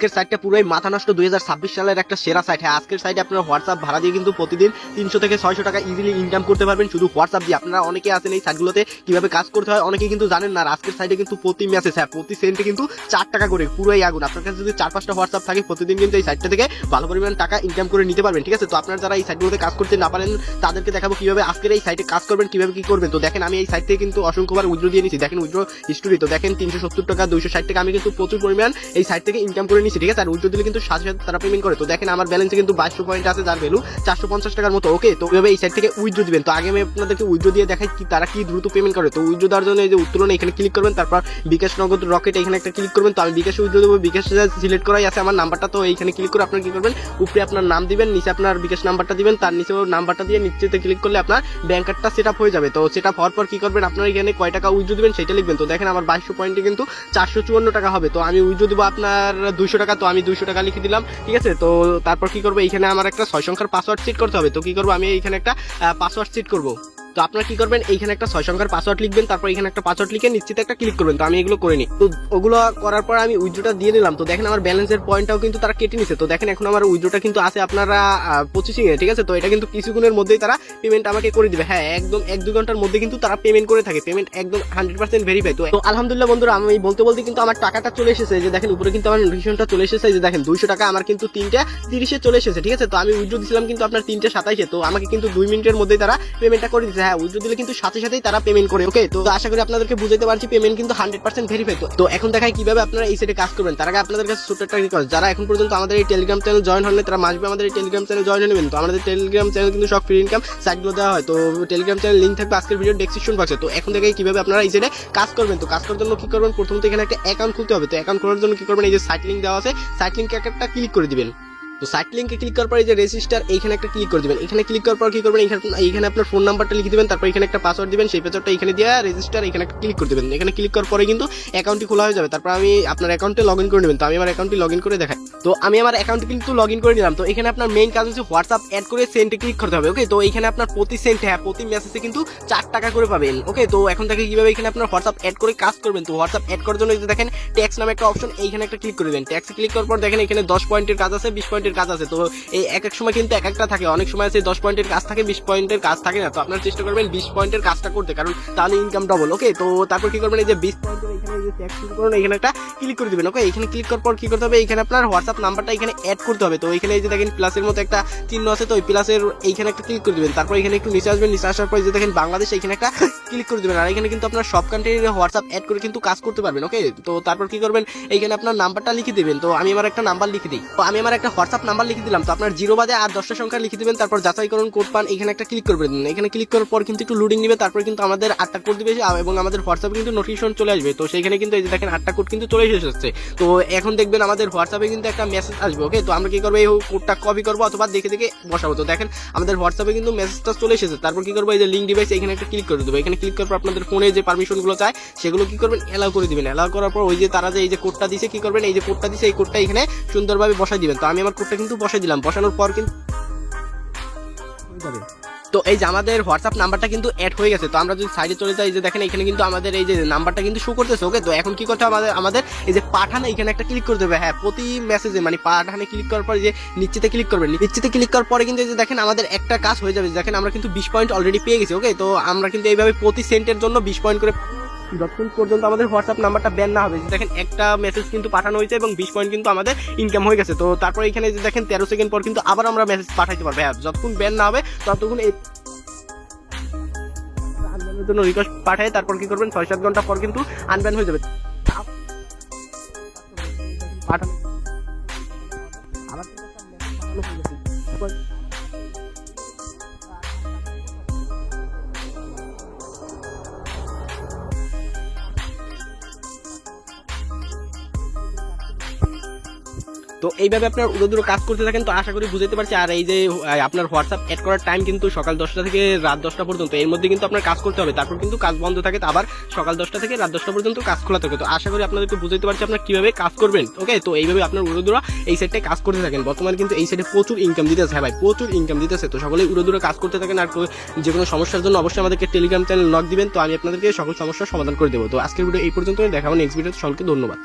আজকের সাইটটা পুরোই মাথা নষ্ট 2026 সালের একটা সেরা সাইট। হ্যাঁ, আজকের সাইটে আপনারা হোয়াটসঅ্যাপ ভাড়া দিয়ে কিন্তু প্রতিদিন 300 থেকে 600 টাকা ইজিলি ইনকাম করতে পারবেন শুধু হোয়াটসঅ্যাপ দিয়ে। আপনারা অনেকে আছেন এই সাইটগুলোতে কিভাবে কাজ করতে হয় অনেকে কিন্তু জানেন না। আর আজকের সাইটে কিন্তু প্রতি মেসেজ, হ্যাঁ প্রতি সেন্টে কিন্তু 4 টাকা করে, পুরোই আগুন। আপনার কাছে যদি 4-5টা হোয়াটসঅ্যাপ থাকে প্রতিদিন কিন্তু এই সাইটটা থেকে ভালো পরিমাণ টাকা ইনকাম করে নিতে পারবেন। ঠিক আছে, তো আপনারা যারা এই সাইটগুলোতে কাজ করতে না পারেন তাদেরকে দেখাবো কিভাবে আজকের এই সাইটে কাজ করবেন, কিভাবে কি করবেন। তো দেখেন আমি এই সাইট থেকে কিন্তু অসংখ্যবার উইথড্র দিয়ে নিয়েছি। দেখেন উইথড্র হিস্টোরি, তো দেখেন 370 টাকা 260 টাকা আমি কিন্তু প্রচুর পরিমাণ এই সাইট থেকে ইনকাম করে নিয়েছি। ঠিক আছে, আর উইথড্র দিলে কিন্তু সাথে সাথে তারা পেমেন্ট করে। তো দেখেন আমার ব্যালেন্সে কিন্তু 2200 পয়েন্ট আছে, যার ভ্যালু 450 টাকার মতো। ওকে, তো এইভাবে এই সাইট থেকে উইথড্র দিবেন। তো আগে আমি আপনাদেরকে উইথড্র দিয়ে দেখাই কি তারা কি দ্রুত পেমেন্ট করে। তো উইথড্র দেওয়ার জন্য এই যে উত্তোলন এখানে ক্লিক করবেন, তারপর বিকাশ নগদ রকেট এখানে একটা ক্লিক করবেন। তো আমি বিকাশে উইথড্র দেবো, বিকাশ সিলেক্ট করাই আছে আমার নাম্বারটা। তো এইখানে ক্লিক করে আপনারা কি করবেন, উপরে আপনার নাম দিবেন, নিচে আপনার বিকাশ নাম্বারটা দিবেন, তার নিচে নাম্বারটা দিয়ে নিচেতে ক্লিক করলে আপনার ব্যাংক কার্ডটা সেট আপ হয়ে যাবে। তো সেট আপ হওয়ার পর কি করবেন, আপনারা এখানে কয় টাকা উইথড্র দিবেন সেটা লিখবেন। তো দেখেন আমার 2200 পয়েন্টে কিন্তু 454 টাকা হবে। তো আমি উইথড্র দিব আপনার 200 টাকা, তো আমি 200 টাকা লিখে দিলাম। ঠিক আছে, তো তারপর কি করবো, এখানে আমার একটা 6 সংখ্যার পাসওয়ার্ড সেট করতে হবে। তো কি করবো, আমি এখানে একটা পাসওয়ার্ড সেট করবো। তো আপনারা কি করবেন, এইখানে একটা 6 সংখ্যার পাসওয়ার্ড লিখবেন, তারপর এখানে একটা পাসওয়ার্ড লিখে নিশ্চিত একটা ক্লিক করবেন। তো আমি এগুলো করে নিই। তো ওগুলো করার পর আমি উইথড্রটা দিয়ে নিলাম। তো দেখেন আমার ব্যালেন্সের পয়েন্টটাও কিন্তু তারা কেটে নিছে। তো দেখেন এখন আমার উইথড্রটা কিন্তু আছে আপনারা 25 এ। ঠিক আছে, তো এটা কিন্তু কিছুক্ষণের মধ্যেই তারা পেমেন্ট আমাকে করে দিবে। হ্যাঁ, একদম 1-2 ঘন্টার মধ্যে কিন্তু তারা পেমেন্ট করে থাকে। পেমেন্ট একদম 100% ভেরিফাই। তো আলহামদুলিল্লাহ বন্ধুরা, আমি বলতে বলতে কিন্তু আমার টাকাটা চলে এসেছে। যে দেখেন উপরে কিন্তু আমার নোটিফিকেশনটা চলে এসেছে। যে দেখেন 200 টাকা আমার কিন্তু 3:30 চলে এসেছে। ঠিক আছে, তো আমি উইথড্র দিয়েছিলাম কিন্তু আপনার 3:27। তো আমাকে কিন্তু 2 মিনিটের মধ্যেই তারা পেমেন্টটা করে দিচ্ছে। হ্যাঁ, উইথড্র দিলে কিন্তু সাথে সাথেই তারা পেমেন্ট করে। ওকে, তো আশা করি আপনাদেরকে বুঝাতে পারছি পেমেন্ট কিন্তু 100% ভেরিফাই। তো এখন দেখাই কিভাবে আপনারা এই সাইটে কাজ করবেন। তার আগে আপনাদের কাছে ছোট্ট একটা রিকোয়েস্ট, যারা এখন পর্যন্ত আমাদের এই টেলিগ্রাম চ্যানেল জয়েন হন না তারা মাসবে আমাদের এই টেলিগ্রাম চ্যানেল জয়েন হয়ে নেবেন। তো আমাদের টেলিগ্রাম চ্যানেল কিন্তু সব ফ্রি ইনকাম সাইটগুলো দেওয়া হয়। তো টেলিগ্রাম চ্যানেল লিংক থাকবে আজকের ভিডিও ডেসক্রিপশন বক্সে। তো এখন দেখাই কিভাবে আপনারা এই সাইটে কাজ করবেন। তো কাজ করার জন্য কি করবেন, প্রথমত এখানে একটা অ্যাকাউন্ট খুলতে হবে। তো অ্যাকাউন্ট খোলার জন্য কি করবেন, এই যে সাইট লিংক দেওয়া আছে, সাইট লিংকে একটা ক্লিক করে দিবেন। তো সাইট লিংকে ক্লিক করার পর এই যে রেজিস্টার এইখানে একটা ক্লিক করে দিবেন। এখানে ক্লিক করার পর কি করবেন, এখানে আপনার ফোন নাম্বারটা লিখে দিবেন, তারপর এখানে একটা পাসওয়ার্ড দিবেন, সেই পাসওয়ার্ডটা এখানে দিয়ে রেজিস্টার এখানে একটা ক্লিক করে দিবেন। এখানে ক্লিক করার পরে কিন্তু অ্যাকাউন্টটি খোলা হয়ে যাবে। তারপর আমি আপনার অ্যাকাউন্টে লগইন করে নেবেন। তো আমি আমার অ্যাকাউন্টে লগইন করে দেখাই। তো আমি আমার অ্যাকাউন্টে কিন্তু লগইন করে নিলাম। তো এখানে আপনার মেইন কাজ হচ্ছে হোয়াটসঅ্যাপ অ্যাড করে সেন্টে ক্লিক করতে হবে। ওকে, তো এখানে আপনার প্রতি সেন্ট, হ্যাঁ প্রতি মেসেজে কিন্তু 4 টাকা করে পাবেন। ওকে, তো এখন থেকে কিভাবে এখানে আপনার হোয়াটসঅ্যাপ অ্যাড করে কাজ করবেন। তো হোয়াটসঅ্যাপ অ্যাড করার জন্য এই যে দেখেন ট্যাক্স নামে একটা অপশন, এইখানে একটা ক্লিক করে দিবেন। ট্যাক্সে ক্লিক করার পর দেখেন এখানে 10 পয়েন্টের কাজ আছে, 20 পয়েন্টের কাজ আছে। তো এই এক এক সময় কিন্তু এক একটা থাকে, অনেক সময় আছে 10 পয়েন্টের কাজ থাকে, 20 পয়েন্টের কাজ থাকে না। তো আপনারা চেষ্টা করবেন 20 পয়েন্টের কাজটা করতে, কারণ তাহলে ইনকাম ডবল। ওকে, তো তারপর কি করবেন, এই যে 20 পয়েন্টের এখানে যে ট্যাক্স শুরু করুন, এখানে একটা ক্লিক করে দিবেন। ওকে, এখানে ক্লিক করার পর কি করতে হবে, এখানে আপনার হোয়াটসঅ্যাপ নাম্বারটা এখানে অ্যাড করতে হবে। তো এখানে এই যে দেখেন প্লাসের মতো একটা চিহ্ন আছে, তো ওই প্লাসের এইখানে একটা ক্লিক করে দিবেন। তারপর এখানে একটু নিচে আসবেন, নিচে আসার পর যে দেখেন বাংলাদেশ, এখানে একটা ক্লিক করে দিবেন। আর এখানে কিন্তু আপনার সব কান্ট্রির হোয়াটসঅ্যাপ অ্যাড করে কিন্তু কাজ করতে পারবেন। ওকে, তো তারপর কি করবেন, এইখানে আপনার নাম্বারটা লিখে দিবেন। তো আমি আমার একটা নাম্বার লিখে দিই। তো আমি আমার একটা হোয়াটসঅ্যাপ নাম্বার লিখে দিলাম। তো আপনার 0 বাদে আর 10টা সংখ্যা লিখে দিবেন, তারপর যাচাই করুন কোড পান, এখানে একটা ক্লিক করবেন। এখানে ক্লিক করার পর কিন্তু একটু লোডিং নেবে, তারপর কিন্তু আমাদের 8টা কোড দিবে এবং আমাদের হোয়াটসঅ্যাপে কিন্তু নোটিফিকেশন চলে আসবে। তো সেইখানে কিন্তু এই যে দেখেন 8টা কোড কিন্তু চলে এসেছে। তো এখন দেখবেন আমাদের হোয়াটসঅ্যাপে কিন্তু একটা মেসেজ আসবে। ওকে, তো আমরা কি করবো, এই কোডটা কপি করবো অথবা দেখে দেখে বসাবো। তো দেখেন আমাদের হোয়াটসঅ্যাপে কিন্তু মেসেজটা চলে এসেছে। তারপর কি করবো, এই যে লিঙ্ক ডিভাইস এখানে একটা ক্লিক করে দেবো। এখানে ক্লিক করার পর আপনাদের ফোনে যে পারমিশন গুলো চায় সেগুলো কি করবেন, এলাও করে দিবেন। এলাও করার পর ওই যে তারা যে এই যে কোডটা দিছে কি করবেন, এই যে কোডটা দিছে এই কোডটা এখানে সুন্দরভাবে বসাই দিবেন। তো আমি আমার কোডটা কিন্তু বসাই দিলাম। বসানোর পর কিন্তু তো এই যে আমাদের হোয়াটসঅ্যাপ নাম্বারটা কিন্তু অ্যাড হয়ে গেছে। তো আমরা যদি সাইডে চলে যাই, যে দেখেন এখানে কিন্তু আমাদের এই যে নাম্বারটা কিন্তু শো করতেছে। ওকে, তো এখন কি করতে হবে, আমাদের এই যে পাঠানো এখানে একটা ক্লিক করতে হবে। হ্যাঁ, প্রতি মেসেজে মানে পাঠানে ক্লিক করার পর যে নিশ্চিতে ক্লিক করবেন। নিশ্চিতে ক্লিক করার পরে কিন্তু এই যে দেখেন আমাদের একটা কাজ হয়ে যাবে। দেখেন আমরা কিন্তু 20 পয়েন্ট অলরেডি পেয়ে গেছি। ওকে, তো আমরা কিন্তু এইভাবে প্রতি সেন্টের জন্য 20 পয়েন্ট করে যতক্ষণ পর্যন্ত আমাদের হোয়াটসঅ্যাপ নাম্বারটা ব্যান না হবে। দেখেন একটা মেসেজ কিন্তু পাঠানো হয়েছে এবং 20 পয়েন্ট কিন্তু আমাদের ইনকাম হয়ে গেছে। তো তারপর এখানে যে দেখেন 13 সেকেন্ড পর কিন্তু আবার আমরা মেসেজ পাঠাইতে পারবো। হ্যাঁ, যতক্ষণ ব্যান না হবে ততক্ষণ এই আনব্যানের জন্য রিকোয়েস্ট পাঠায়, তারপর কি করবেন 6-7 ঘন্টা পর কিন্তু আনব্যান হয়ে যাবে। পাঠানো আবার তো এইভাবে আপনার উড়োদুরো কাজ করতে থাকেন। তো আশা করি বুঝতে পারছি। আর এই যে আপনার হোয়াটসঅ্যাপ অ্যাড করার টাইম কিন্তু সকাল 10টা থেকে রাত 10টা পর্যন্ত, এর মধ্যে কিন্তু আপনার কাজ করতে হবে। তারপর কিন্তু কাজ বন্ধ থাকে, আবার সকাল 10টা থেকে রাত 10টা পর্যন্ত কাজ খোলা থাকে। তো আশা করি আপনাদেরকে বুঝতে পারছি আপনার কিভাবে কাজ করবেন। ওকে, তো এইভাবে আপনার উড়োদুরা এই সাইডটায় কাজ করতে থাকেন। বর্তমানে কিন্তু এই সাইডে প্রচুর ইনকাম দিতেছে। হ্যাঁ ভাই, প্রচুর ইনকাম দিতেছে। তো সকলেই উড়োদুরা কাজ করতে থাকেন। আর যে কোনো সমস্যার জন্য অবশ্যই আমাদেরকে টেলিগ্রাম চ্যানেল লক দিবেন। তো আমি আপনাদেরকে সকল সমস্যার সমাধান করে দেবো। তো আজকের ভিডিও এই পর্যন্ত, দেখা হবে নেক্সট ভিডিওতে। সকলকে ধন্যবাদ।